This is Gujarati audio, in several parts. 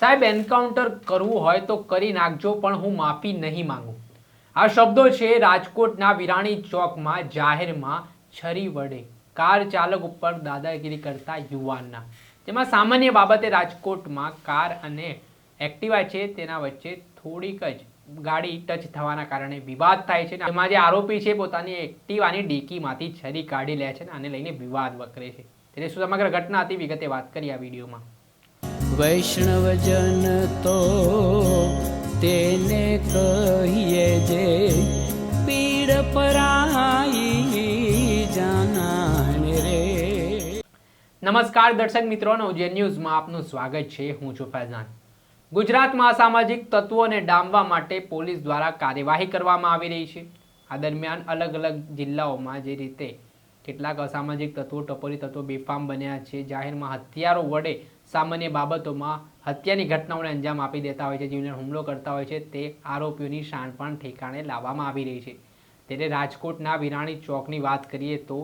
સાહેબ એન્કાઉન્ટર કરવું હોય તો કરી નાખજો પણ હું માફી નહીં માંગુ। આ શબ્દો છે રાજકોટના વિરાણી ચોકમાં જાહેરમાં છરી વડે કાર ચાલક ઉપર દાદાગીરી કરતા યુવાનના। જેમાં સામાન્ય બાબતે રાજકોટમાં કાર અને એક્ટિવા છે તેના વચ્ચે થોડીક જ ગાડી ટચ થવાના કારણે વિવાદ થાય છે। એમાં જે આરોપી છે પોતાની એક્ટિવાની ડીકીમાંથી છરી કાઢી લે છે અને આને લઈને વિવાદ વકરે છે। તેને શું સમગ્ર ઘટના હતી વિગતે વાત કરી આ વિડીયોમાં। વૈષ્ણવજન તો તેને કહીએ જે પીડ પરાઈ જાનાને રે। નમસ્કાર દર્શક મિત્રો, નવજીવન ન્યૂઝમાં આપનું સ્વાગત છે। હું છું ફૈઝાન। ગુજરાતમાં અસામાજિક તત્વોને ડામવા માટે પોલીસ દ્વારા કાર્યવાહી કરવામાં આવી રહી છે। આ દરમિયાન અલગ અલગ જિલ્લાઓમાં જે રીતે કેટલાક અસામાજિક તત્વો ટપોરી તત્વો બેફામ બન્યા છે, જાહેરમાં હથિયારો વડે સામાન્ય બાબતોમાં હત્યાની ઘટનાઓને અંજામ આપી દેતા હોય છે, જીવલેણ હુમલો કરતા હોય છે, તે આરોપીઓની શાન પણ ઠેકાણે લાવવામાં આવી રહી છે। ત્યારે રાજકોટના વિરાણી ચોકની વાત કરીએ તો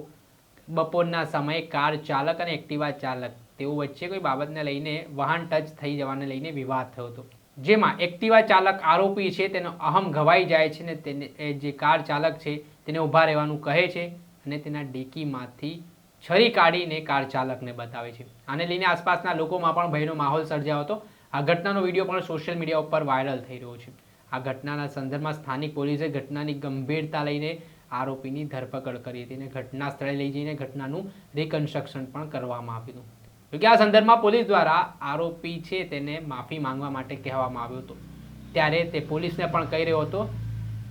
બપોરના સમયે કાર ચાલક અને એક્ટિવા ચાલક તેઓ વચ્ચે કોઈ બાબતને લઈને વાહન ટચ થઈ જવાને લઈને વિવાદ થયો હતો, જેમાં એક્ટિવા ચાલક આરોપી છે તેનો અહમ ઘવાઈ જાય છે ને તેને જે કાર ચાલક છે તેને ઊભા રહેવાનું કહે છે અને તેના ડીકીમાંથી છરી કાઢીને કાર ચાલકને બતાવે છે। આને લઈને આસપાસના લોકોમાં પણ ભયનો માહોલ સર્જાયો હતો। આ ઘટનાનો વિડીયો પણ સોશિયલ મીડિયા ઉપર વાયરલ થઈ રહ્યો છે। આ ઘટનાના સંદર્ભમાં સ્થાનિક પોલીસે ઘટનાની ગંભીરતા લઈને આરોપીની ધરપકડ કરી હતી અને ઘટના સ્થળે લઈ જઈને ઘટનાનું રિકન્સ્ટ્રક્શન પણ કરવામાં આવ્યું હતું। જોકે આ સંદર્ભમાં પોલીસ દ્વારા આરોપી છે તેને માફી માંગવા માટે કહેવામાં આવ્યું હતું। ત્યારે તે પોલીસને પણ કહી રહ્યો હતો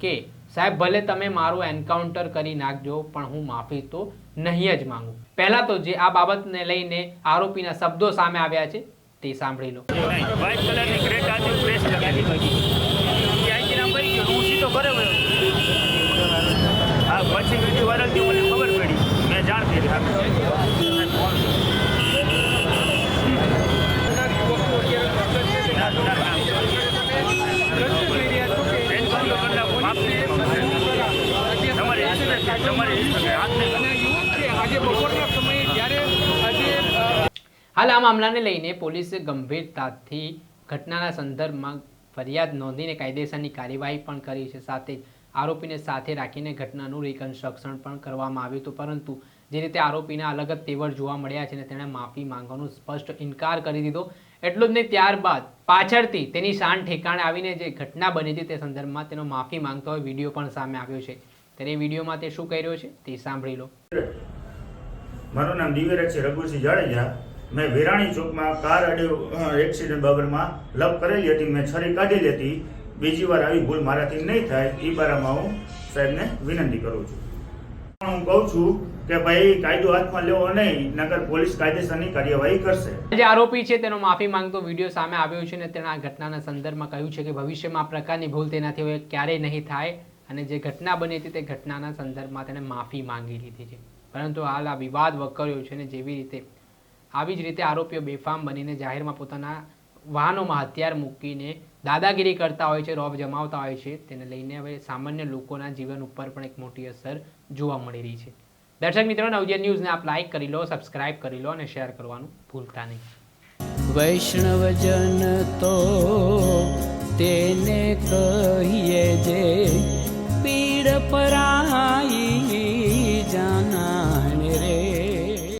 કે સાહેબ ભલે તમે મારું એન્કાઉન્ટર કરી નાખજો પણ હું માફી તો નહીં જ માંગુ। પહેલા તો જે આ બાબતને લઈને આરોપીના શબ્દો સામે આવ્યા છે તે સાંભળી લો। વ્હાઇટ કલરની ક્રેટા હતી, પ્રેસ લગાવી હતી આઈથી નામ કરી ગયો, હું સીધો ઘરે ગયો। હા, પછી વિડીયો વાયરલ થયો, મને ખબર પડી, મેં જાણ કરી। હાલ આ મામલાને લઈને પોલીસે ગંભીરતાથી ઘટનાના સંદર્ભમાં ફરિયાદ નોંધીને કાયદેસરની કાર્યવાહી પણ કરી છે। સાથે જ આરોપીને સાથે રાખીને ઘટનાનું રિકન્સ્ટ્રક્શન પણ કરવામાં આવ્યું હતું, પરંતુ જે રીતે આરોપીના અલગ જ તેવર જોવા મળ્યા છે ને તેણે માફી માંગવાનો સ્પષ્ટ ઇનકાર કરી દીધો। એટલું જ નહીં, ત્યારબાદ પાછળથી તેની શાન ઠેકાણે આવીને જે ઘટના બની હતી તે સંદર્ભમાં તેનો માફી માંગતો હોય વિડીયો પણ સામે આવ્યો છે। ત્યારે એ વિડીયોમાં તે શું કહી રહ્યો છે તે સાંભળી લો। મારું નામ દિવ્યરાજ છે, રઘુસિંહ જાડેજા। મેં વિરાણી ચોકમાં કાર એક્સિડન્ટ બાબતમાં લપ કરેલી હતી, મેં છરી કાઢેલી હતી। બીજી વાર આવી ભૂલ મારાથી નહીં થાય એ બારામાં હું સાહેબને વિનંતી કરું છું। પણ હું કહું છું કે ભાઈ કાયદો હાથમાં લેવો નહીં, નકર પોલીસ કાયદેસરની કાર્યવાહી કરશે। જે આરોપી છે તેનો માફી માંગતો વિડીયો સામે આવ્યો છે અને તેણે આ ઘટનાના સંદર્ભમાં કહ્યું છે કે ભવિષ્યમાં આ પ્રકારની ભૂલ તેનાથી હવે ક્યારેય નહીં થાય અને જે ઘટના બની હતી તે ઘટનાના સંદર્ભમાં તેણે માફી માંગી લીધી છે। પરંતુ હાલ આ વિવાદ વકર્યો છે અને જેવી રીતે આવી જ રીતે આરોપીઓ બેફામ બનીને જાહેરમાં પોતાના વાહનોમાં હથિયાર મૂકીને દાદાગીરી કરતા હોય છે, રોબ જમાવતા હોય છે, તેને લઈને હવે સામાન્ય લોકોના જીવન ઉપર પણ એક મોટી અસર જોવા મળી રહી છે। દર્શક મિત્રો, નવજીવન ન્યૂઝને આપ લાઈક કરી લો, સબસ્ક્રાઇબ કરી લો અને શેર કરવાનું ભૂલતા નહીં। વૈષ્ણવજન તો તેને કહીએ જે પીડ પરાઈ